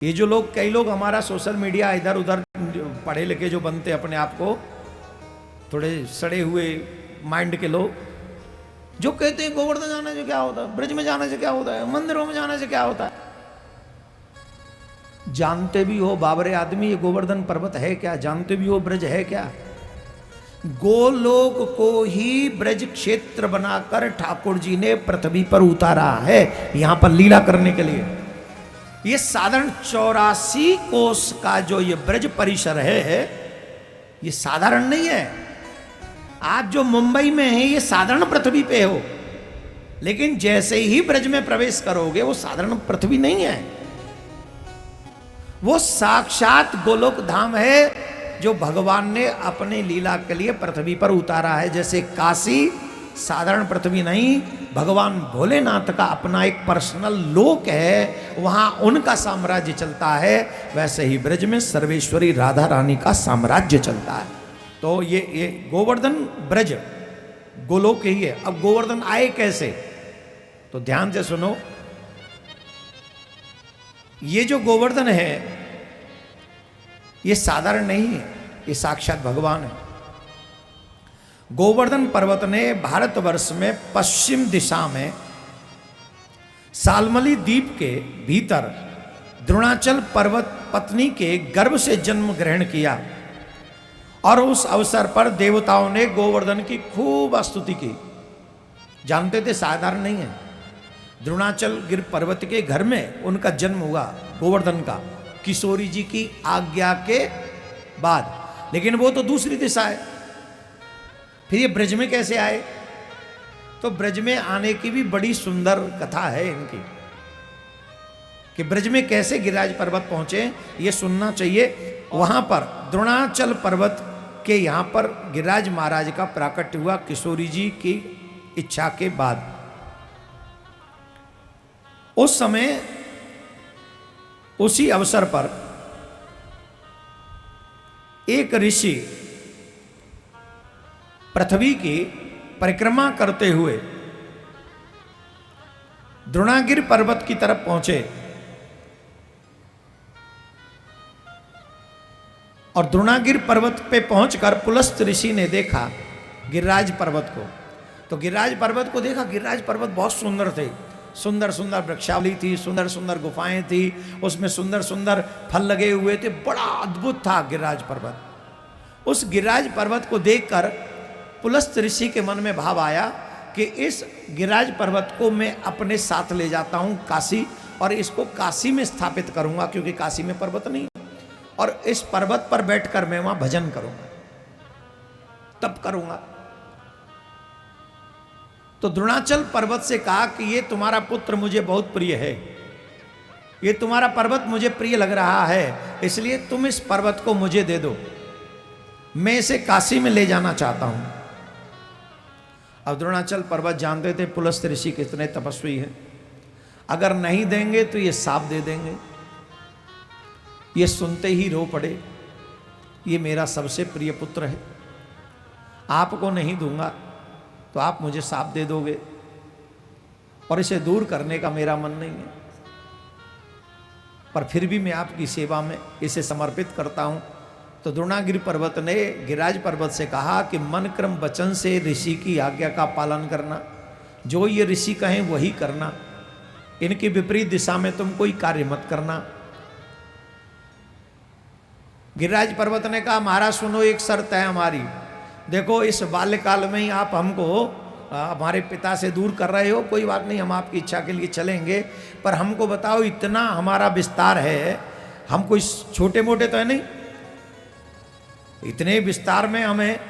ये जो लोग, कई लोग हमारा सोशल मीडिया इधर उधर पढ़े लिखे जो बनते अपने आप को थोड़े सड़े हुए माइंड के लोग, जो कहते हैं गोवर्धन जाने से क्या होता है, ब्रज में जाने से क्या होता है, मंदिरों में जाने से क्या होता है। जानते भी हो बाबरे आदमी ये गोवर्धन पर्वत है क्या, जानते भी हो ब्रज है क्या। गोलोक को ही ब्रज क्षेत्र बनाकर ठाकुर जी ने पृथ्वी पर उतारा है यहां पर लीला करने के लिए। ये साधारण 84 कोस का जो ये ब्रज परिसर है ये साधारण नहीं है। आप जो मुंबई में है ये साधारण पृथ्वी पे हो, लेकिन जैसे ही ब्रज में प्रवेश करोगे वो साधारण पृथ्वी नहीं है, वो साक्षात गोलोक धाम है जो भगवान ने अपने लीला के लिए पृथ्वी पर उतारा है। जैसे काशी साधारण पृथ्वी नहीं, भगवान भोलेनाथ का अपना एक पर्सनल लोक है, वहां उनका साम्राज्य चलता है, वैसे ही ब्रज में सर्वेश्वरी राधा रानी का साम्राज्य चलता है। तो ये गोवर्धन ब्रज गोलोक ही है। अब गोवर्धन आए कैसे, तो ध्यान से सुनो। ये जो गोवर्धन है ये साधारण नहीं है, ये साक्षात भगवान है। गोवर्धन पर्वत ने भारतवर्ष में पश्चिम दिशा में सालमली द्वीप के भीतर द्रोणाचल पर्वत पत्नी के गर्भ से जन्म ग्रहण किया और उस अवसर पर देवताओं ने गोवर्धन की खूब स्तुति की। जानते थे साधारण नहीं है, द्रोणाचल गिर पर्वत के घर में उनका जन्म हुआ गोवर्धन का, किशोरी जी की आज्ञा के बाद। लेकिन वो तो दूसरी दिशा है। फिर ये ब्रज में कैसे आए, तो ब्रज में आने की भी बड़ी सुंदर कथा है इनकी, कि ब्रज में कैसे गिरिराज पर्वत पहुंचे ये सुनना चाहिए। वहां पर द्रोणाचल पर्वत के यहां पर गिरिराज महाराज का प्राकट्य हुआ किशोरी जी की इच्छा के बाद। उस समय उसी अवसर पर एक ऋषि पृथ्वी की परिक्रमा करते हुए द्रोणागिर पर्वत की तरफ पहुंचे और द्रोणागिर पर्वत पे पहुंचकर पुलस्त ऋषि ने देखा गिरिराज पर्वत को। तो गिरिराज पर्वत को देखा, गिरिराज पर्वत बहुत सुंदर थे, सुंदर सुंदर वृक्षावली थी, सुंदर सुंदर गुफाएं थी, उसमें सुंदर सुंदर फल लगे हुए थे, बड़ा अद्भुत था गिरिराज पर्वत। उस गिरिराज पर्वत को देखकर पुलस्त ऋषि के मन में भाव आया कि इस गिरिराज पर्वत को मैं अपने साथ ले जाता हूं काशी, और इसको काशी में स्थापित करूंगा, क्योंकि काशी में पर्वत नहीं, और इस पर्वत पर बैठकर मैं वहां भजन करूंगा, तप करूंगा। तो द्रोणाचल पर्वत से कहा कि ये तुम्हारा पुत्र मुझे बहुत प्रिय है, ये तुम्हारा पर्वत मुझे प्रिय लग रहा है, इसलिए तुम इस पर्वत को मुझे दे दो, मैं इसे काशी में ले जाना चाहता हूं। अब द्रोणाचल पर्वत जानते थे पुलस्त ऋषि कितने तपस्वी हैं, अगर नहीं देंगे तो ये साप दे देंगे। ये सुनते ही रो पड़े, ये मेरा सबसे प्रिय पुत्र है, आपको नहीं दूंगा तो आप मुझे साप दे दोगे, और इसे दूर करने का मेरा मन नहीं है, पर फिर भी मैं आपकी सेवा में इसे समर्पित करता हूं। तो द्रोणागिरि पर्वत ने गिरिराज पर्वत से कहा कि मन क्रम वचन से ऋषि की आज्ञा का पालन करना, जो ये ऋषि कहें वही करना, इनकी विपरीत दिशा में तुम कोई कार्य मत करना। गिरिराज पर्वत ने कहा महाराज सुनो, एक शर्त है हमारी, देखो इस बाल्यकाल में ही आप हमको हमारे पिता से दूर कर रहे हो, कोई बात नहीं, हम आपकी इच्छा के लिए चलेंगे, पर हमको बताओ इतना हमारा विस्तार है, हम कोई छोटे मोटे तो है नहीं, इतने विस्तार में हमें,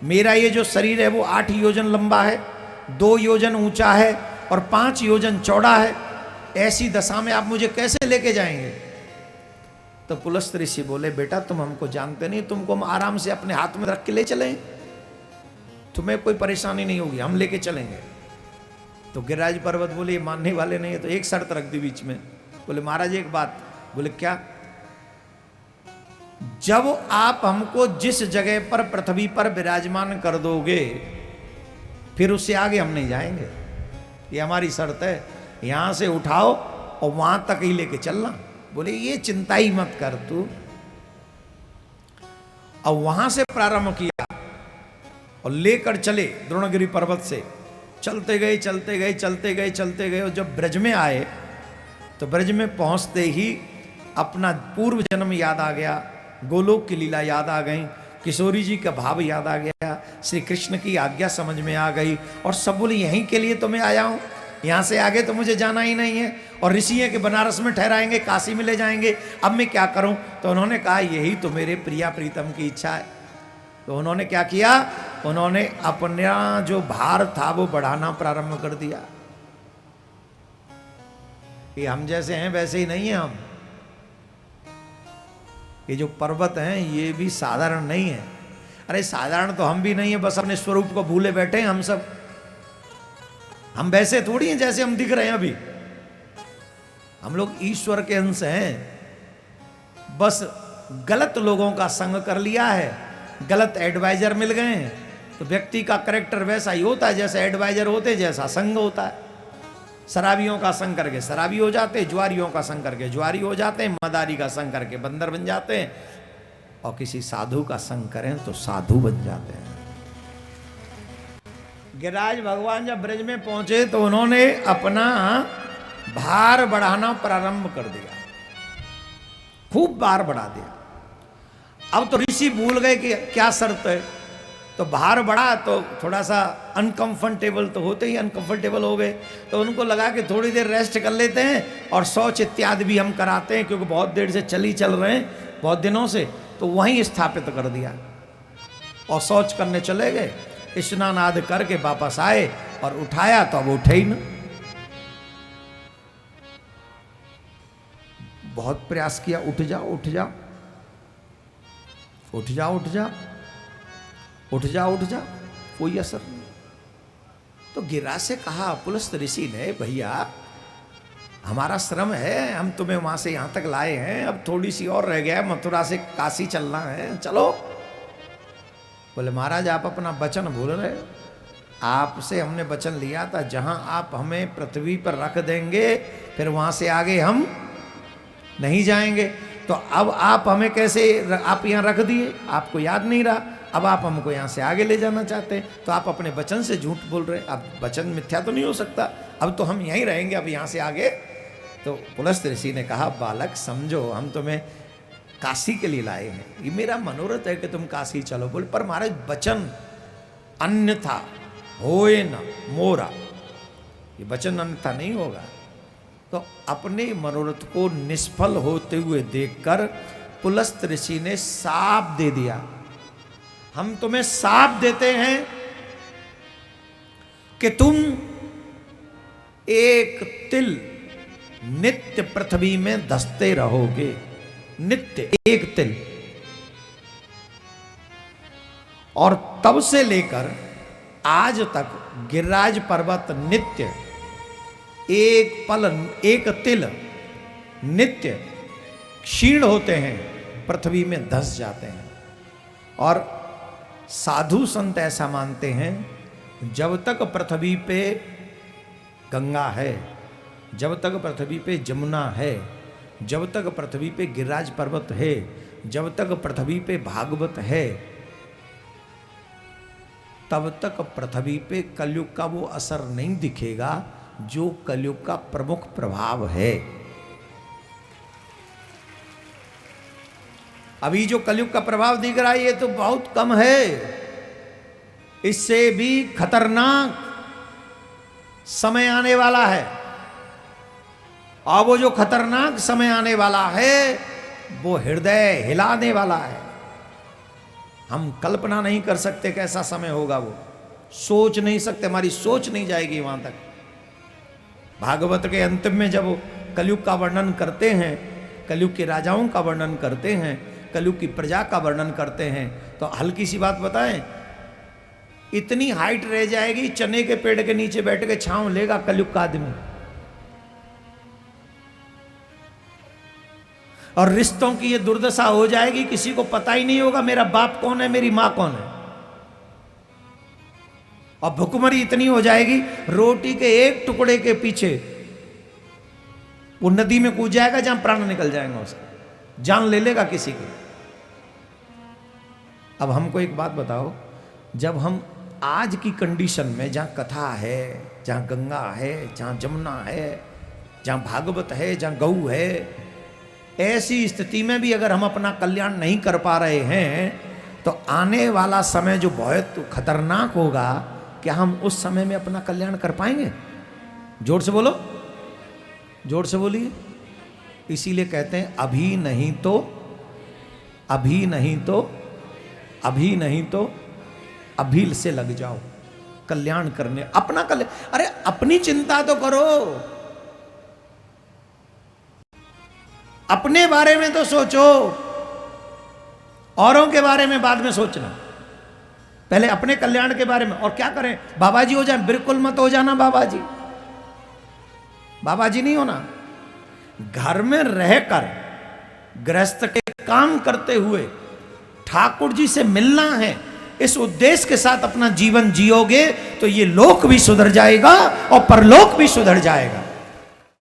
मेरा ये जो शरीर है वो 8 योजन लंबा है, 2 योजन ऊंचा है और 5 योजन चौड़ा है, ऐसी दशा में आप मुझे कैसे लेके जाएंगे। तो पुलस्त ऋषि बोले बेटा तुम हमको जानते नहीं, तुमको हम आराम से अपने हाथ में रख के ले चलें, तुम्हें कोई परेशानी नहीं होगी, हम लेके चलेंगे। तो गिरिराज पर्वत बोले ये मानने वाले नहीं है, तो एक शर्त रख दी बीच में, बोले महाराज एक बात। बोले क्या। जब आप हमको जिस जगह पर पृथ्वी पर विराजमान कर दोगे फिर उससे आगे हम नहीं जाएंगे, ये हमारी शर्त है, यहां से उठाओ और वहां तक ही लेके चलना, बोले ये चिंता ही मत कर तू। और वहां से प्रारंभ किया और लेकर चले द्रोणगिरि पर्वत से, चलते गए चलते गए चलते गए चलते गए, और जब ब्रज में आए तो ब्रज में पहुंचते ही अपना पूर्व जन्म याद आ गया, गोलोक की लीला याद आ गई, किशोरी जी का भाव याद आ गया, श्री कृष्ण की आज्ञा समझ में आ गई, और सब बोले यहीं के लिए तो मैं आया हूं, यहां से आगे तो मुझे जाना ही नहीं है, और ऋषि है कि बनारस में ठहराएंगे, काशी में ले जाएंगे, अब मैं क्या करूं। तो उन्होंने कहा यही तो मेरे प्रिया प्रीतम की इच्छा है। तो उन्होंने क्या किया, उन्होंने अपना जो भार था वो बढ़ाना प्रारंभ कर दिया। कि हम जैसे हैं वैसे ही नहीं है हम, ये जो पर्वत हैं ये भी साधारण नहीं है। अरे साधारण तो हम भी नहीं है, बस अपने स्वरूप को भूले बैठे हैं हम सब। हम वैसे थोड़ी हैं जैसे हम दिख रहे हैं अभी, हम लोग ईश्वर के अंश हैं। बस गलत लोगों का संग कर लिया है, गलत एडवाइजर मिल गए हैं, तो व्यक्ति का कैरेक्टर वैसा ही होता है जैसे एडवाइजर होते, जैसा संग होता है। शराबियों का संग करके शराबी हो जाते, जुआरियों का संग करके जुआरी हो जाते हैं, मदारी का संग करके बंदर बन जाते हैं, और किसी साधु का संग करें तो साधु बन जाते हैं। गिरिराज भगवान जब ब्रज में पहुंचे तो उन्होंने अपना भार बढ़ाना प्रारंभ कर दिया, खूब भार बढ़ा दिया। अब तो ऋषि भूल गए कि क्या शर्त है, तो भार बढ़ा तो थोड़ा सा अनकंफर्टेबल तो होते ही अनकंफर्टेबल हो गए, तो उनको लगा कि थोड़ी देर रेस्ट कर लेते हैं और शौच इत्यादि भी हम कराते हैं, क्योंकि बहुत देर से चल रहे हैं, बहुत दिनों से, तो वहीं स्थापित कर दिया और शौच करने चले गए। स्नान आदि करके वापस आए और उठाया तो अब उठे ही न। बहुत प्रयास किया, उठ जाओ उठ जाओ उठ जाओ उठ जाओ उठ जाओ उठ जाओ, कोई असर नहीं। तो गिरिराज से कहा पुलस्त ऋषि ने, भैया हमारा श्रम है, हम तुम्हें वहां से यहां तक लाए हैं, अब थोड़ी सी और रह गया, मथुरा से काशी चलना है, चलो। बोले महाराज आप अपना वचन भूल रहे हो, आपसे हमने वचन लिया था जहां आप हमें पृथ्वी पर रख देंगे फिर वहां से आगे हम नहीं जाएंगे। तो अब आप हमें कैसे, आप यहां रख दिए, आपको याद नहीं रहा, अब आप हमको यहां से आगे ले जाना चाहते हैं, तो आप अपने वचन से झूठ बोल रहे हैं। अब वचन मिथ्या तो नहीं हो सकता, अब तो हम यहीं रहेंगे, अब यहां से आगे। तो पुलस्त ऋषि ने कहा बालक समझो, हम तुम्हें काशी के लिए लाए हैं, ये मेरा मनोरथ है कि तुम काशी चलो। बोले पर महाराज वचन अन्यथा होए न मोरा, ये वचन अन्यथा नहीं होगा। तो अपने मनोरथ को निष्फल होते हुए देखकर पुलस्त ऋषि ने शाप दे दिया, हम तुम्हें शाप देते हैं कि तुम एक तिल नित्य पृथ्वी में धसते रहोगे, नित्य एक तिल। और तब से लेकर आज तक गिरिराज पर्वत नित्य एक पल एक तिल नित्य क्षीण होते हैं, पृथ्वी में धस जाते हैं। और साधु संत ऐसा मानते हैं जब तक पृथ्वी पे गंगा है, जब तक पृथ्वी पे जमुना है, जब तक पृथ्वी पे गिरिराज पर्वत है, जब तक पृथ्वी पे भागवत है, तब तक पृथ्वी पे कलयुग का वो असर नहीं दिखेगा जो कलयुग का प्रमुख प्रभाव है। अभी जो कलयुग का प्रभाव दिख रहा है ये तो बहुत कम है, इससे भी खतरनाक समय आने वाला है। और वो जो खतरनाक समय आने वाला है वो हृदय हिलाने वाला है। हम कल्पना नहीं कर सकते कैसा समय होगा, वो सोच नहीं सकते, हमारी सोच नहीं जाएगी वहां तक। भागवत के अंतिम में जब कलयुग का वर्णन करते हैं, कलयुग के राजाओं का वर्णन करते हैं, कलयुग की प्रजा का वर्णन करते हैं, तो हल्की सी बात बताएं, इतनी हाइट रह जाएगी, चने के पेड़ के नीचे बैठ के छांव लेगा कलयुग का आदमी। और रिश्तों की ये दुर्दशा हो जाएगी, किसी को पता ही नहीं होगा मेरा बाप कौन है, मेरी मां कौन है। और भुखमरी इतनी हो जाएगी, रोटी के एक टुकड़े के पीछे वो नदी में कूद जाएगा जहां प्राण निकल जाएगा, उसका जान ले लेगा किसी की। अब हमको एक बात बताओ, जब हम आज की कंडीशन में जहां कथा है, जहां गंगा है, जहां जमुना है, जहां भागवत है, जहां गऊ है, ऐसी स्थिति में भी अगर हम अपना कल्याण नहीं कर पा रहे हैं तो आने वाला समय जो बहुत खतरनाक होगा, क्या हम उस समय में अपना कल्याण कर पाएंगे? जोर से बोलो, जोर से बोलिए। इसीलिए कहते हैं अभी नहीं तो, अभी नहीं तो, अभी नहीं तो अभी से लग जाओ कल्याण करने, अपना कल्याण। अरे अपनी चिंता तो करो, अपने बारे में तो सोचो, औरों के बारे में बाद में सोचना, पहले अपने कल्याण के बारे में। और क्या करें, बाबा जी हो जाए? बिल्कुल मत हो जाना बाबा जी, बाबा जी नहीं होना। घर में रहकर गृहस्थ के काम करते हुए ठाकुर जी से मिलना है, इस उद्देश्य के साथ अपना जीवन जियोगे तो ये लोक भी सुधर जाएगा और परलोक भी सुधर जाएगा।